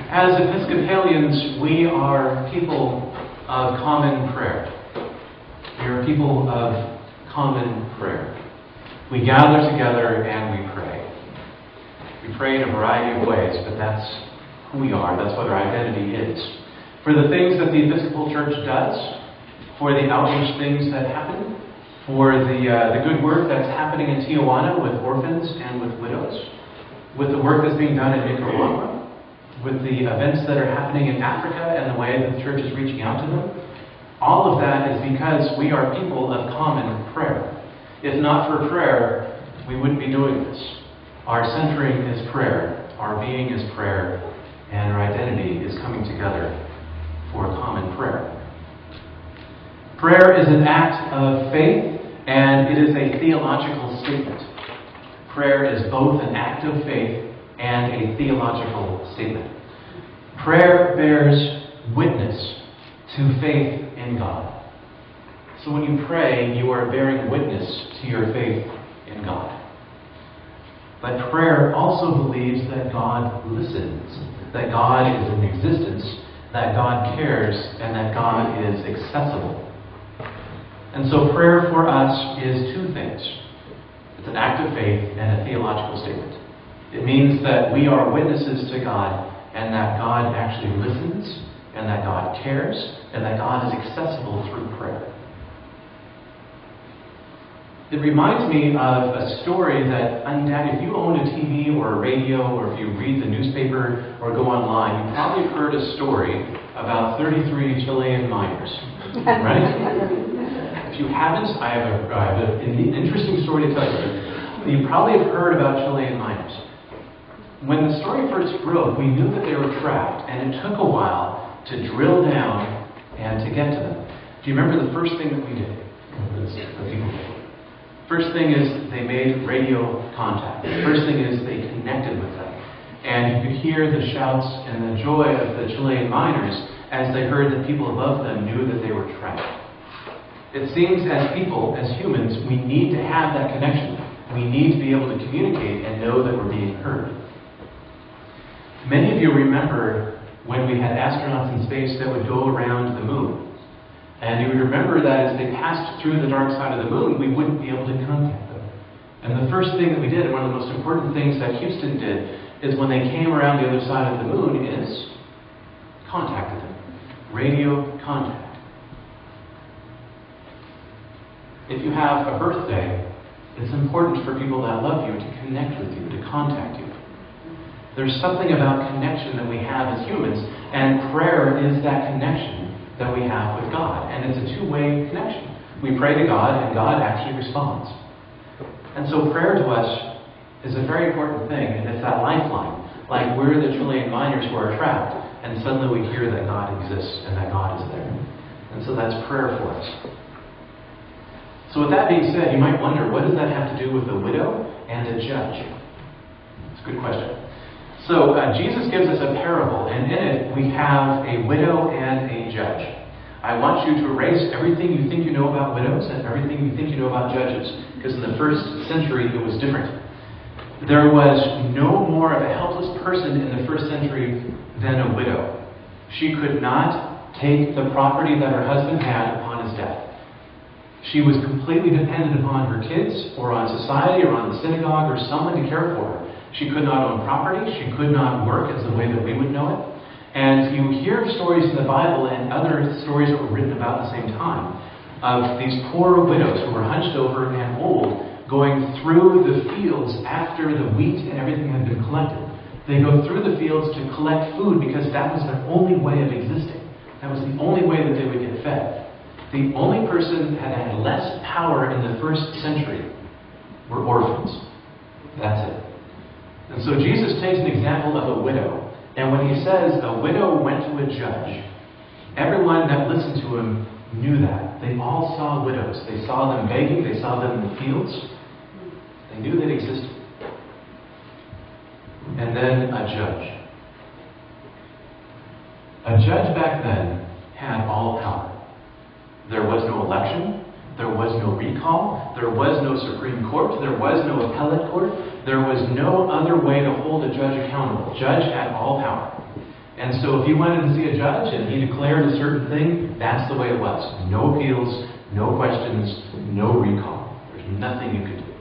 As Episcopalians, we are people of common prayer. We are people of common prayer. We gather together and we pray. We pray in a variety of ways, but that's who we are. That's what our identity is. For the things that the Episcopal Church does, for the outreach things that happen, for the good work that's happening in Tijuana with orphans and with widows, with the work that's being done in Nicaragua, with the events that are happening in Africa and the way that the church is reaching out to them. All of that is because we are people of common prayer. If not for prayer, we wouldn't be doing this. Our centering is prayer, our being is prayer, and our identity is coming together for common prayer. Prayer is an act of faith, and it is a theological statement. Prayer is both an act of faith and a theological statement. Prayer bears witness to faith in God. So when you pray, you are bearing witness to your faith in God. But prayer also believes that God listens, that God is in existence, that God cares, and that God is accessible. And so prayer for us is two things. It's an act of faith and a theological statement. It means that we are witnesses to God, and that God actually listens, and that God cares, and that God is accessible through prayer. It reminds me of a story that, if you own a TV or a radio, or if you read the newspaper or go online, you probably have heard a story about 33 Chilean miners, right? If you haven't, I have an interesting story to tell you. You probably have heard about Chilean miners. When the story first broke, we knew that they were trapped, and it took a while to drill down and to get to them. Do you remember the first thing that we did? The people did. First thing is they made radio contact. The first thing is they connected with them. And you could hear the shouts and the joy of the Chilean miners as they heard that people above them knew that they were trapped. It seems as people, as humans, we need to have that connection. We need to be able to communicate and know that we're being heard. Many of you remember when we had astronauts in space that would go around the moon. And you would remember that as they passed through the dark side of the moon, we wouldn't be able to contact them. And the first thing that we did, and one of the most important things that Houston did, is when they came around the other side of the moon, is contacted them. Radio contact. If you have a birthday, it's important for people that love you to connect with you, to contact you. There's something about connection that we have as humans, and prayer is that connection that we have with God. And it's a two-way connection. We pray to God, and God actually responds. And so prayer to us is a very important thing, and it's that lifeline. Like we're the Chilean miners who are trapped, and suddenly we hear that God exists and that God is there. And so that's prayer for us. So with that being said, you might wonder, what does that have to do with a widow and a judge? It's a good question. So Jesus gives us a parable, and in it we have a widow and a judge. I want you to erase everything you think you know about widows and everything you think you know about judges, because in the first century it was different. There was no more of a helpless person in the first century than a widow. She could not take the property that her husband had upon his death. She was completely dependent upon her kids, or on society, or on the synagogue, or someone to care for her. She could not own property. She could not work as the way that we would know it. And you hear stories in the Bible and other stories that were written about at the same time of these poor widows who were hunched over and old, going through the fields after the wheat and everything had been collected. They go through the fields to collect food because that was their only way of existing. That was the only way that they would get fed. The only person that had less power in the first century were orphans. That's it. And so Jesus takes an example of a widow. And when he says a widow went to a judge, everyone that listened to him knew that. They all saw widows. They saw them begging. They saw them in the fields. They knew they existed. And then a judge. A judge back then had all power. There was no election. There was no recall. There was no Supreme Court. There was no appellate court. There was no other way to hold a judge accountable. Judge had all power. And so if you wanted to see a judge and he declared a certain thing, that's the way it was. No appeals, no questions, no recall. There's nothing you could do.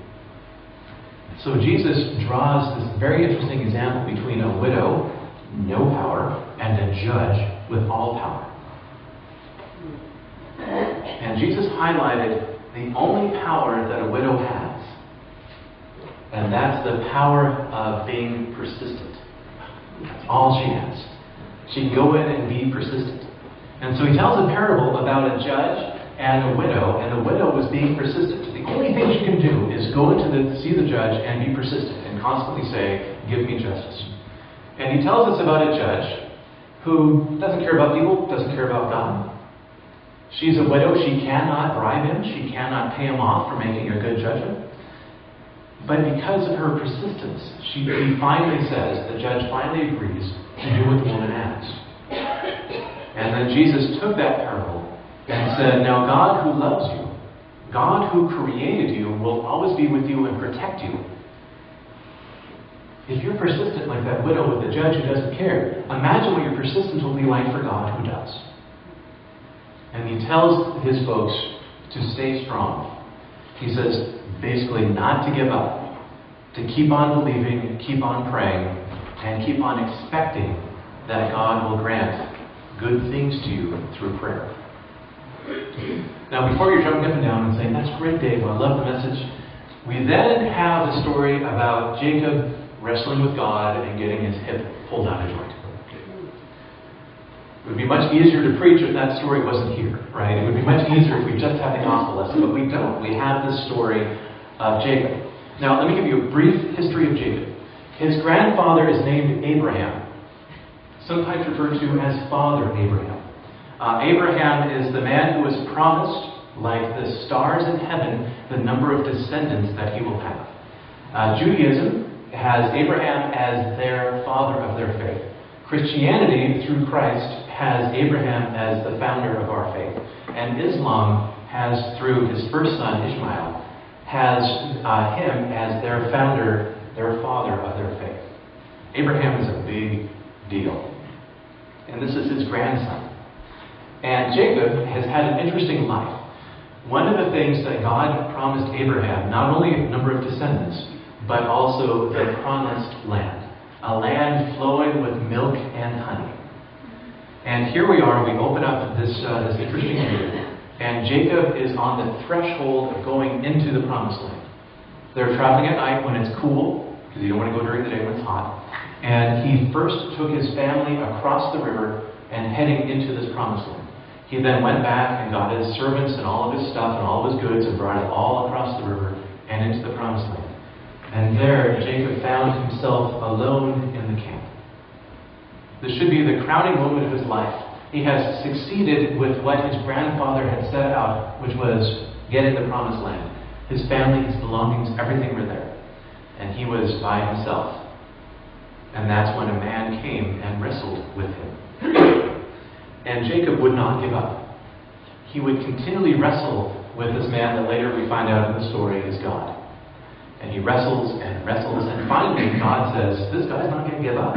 So Jesus draws this very interesting example between a widow, no power, and a judge with all power. And Jesus highlighted the only power that a widow has, and that's the power of being persistent. That's all she has. She can go in and be persistent. And so he tells a parable about a judge and a widow, and the widow was being persistent. The only thing she can do is go see the judge and be persistent and constantly say, "Give me justice." And he tells us about a judge who doesn't care about people, doesn't care about God. She's a widow. She cannot bribe him. She cannot pay him off for making a good judgment. But because of her persistence, he finally says, the judge finally agrees to do what the woman asks. And then Jesus took that parable and said, now God who loves you, God who created you, will always be with you and protect you. If you're persistent like that widow with the judge who doesn't care, imagine what your persistence will be like for God who does. And he tells his folks to stay strong. He says, basically, not to give up, to keep on believing, keep on praying, and keep on expecting that God will grant good things to you through prayer. Now, before you're jumping up and down and saying, that's great, Dave, I love the message, we then have the story about Jacob wrestling with God and getting his hip pulled out of joint. It would be much easier to preach if that story wasn't here, right? It would be much easier if we just had the gospel lesson, but we don't. We have this story of Jacob. Now, let me give you a brief history of Jacob. His grandfather is named Abraham, sometimes referred to as Father Abraham. Abraham is the man who was promised, like the stars in heaven, the number of descendants that he will have. Judaism has Abraham as their father of their faith. Christianity, through Christ, has Abraham as the founder of our faith. And Islam has, through his first son, Ishmael, has him as their founder, their father of their faith. Abraham is a big deal. And this is his grandson. And Jacob has had an interesting life. One of the things that God promised Abraham, not only a number of descendants, but also the promised land. A land flowing with milk and honey. And here we are, we open up this interesting view, and Jacob is on the threshold of going into the promised land. They're traveling at night when it's cool, because you don't want to go during the day when it's hot. And he first took his family across the river and heading into this promised land. He then went back and got his servants and all of his stuff and all of his goods and brought it all across the river and into the promised land. And there, Jacob found himself alone in the camp. This should be the crowning moment of his life. He has succeeded with what his grandfather had set out, which was getting the promised land. His family, his belongings, everything were there. And he was by himself. And that's when a man came and wrestled with him. And Jacob would not give up. He would continually wrestle with this man that later we find out in the story is God. And he wrestles, and finally God says, this guy's not going to give up.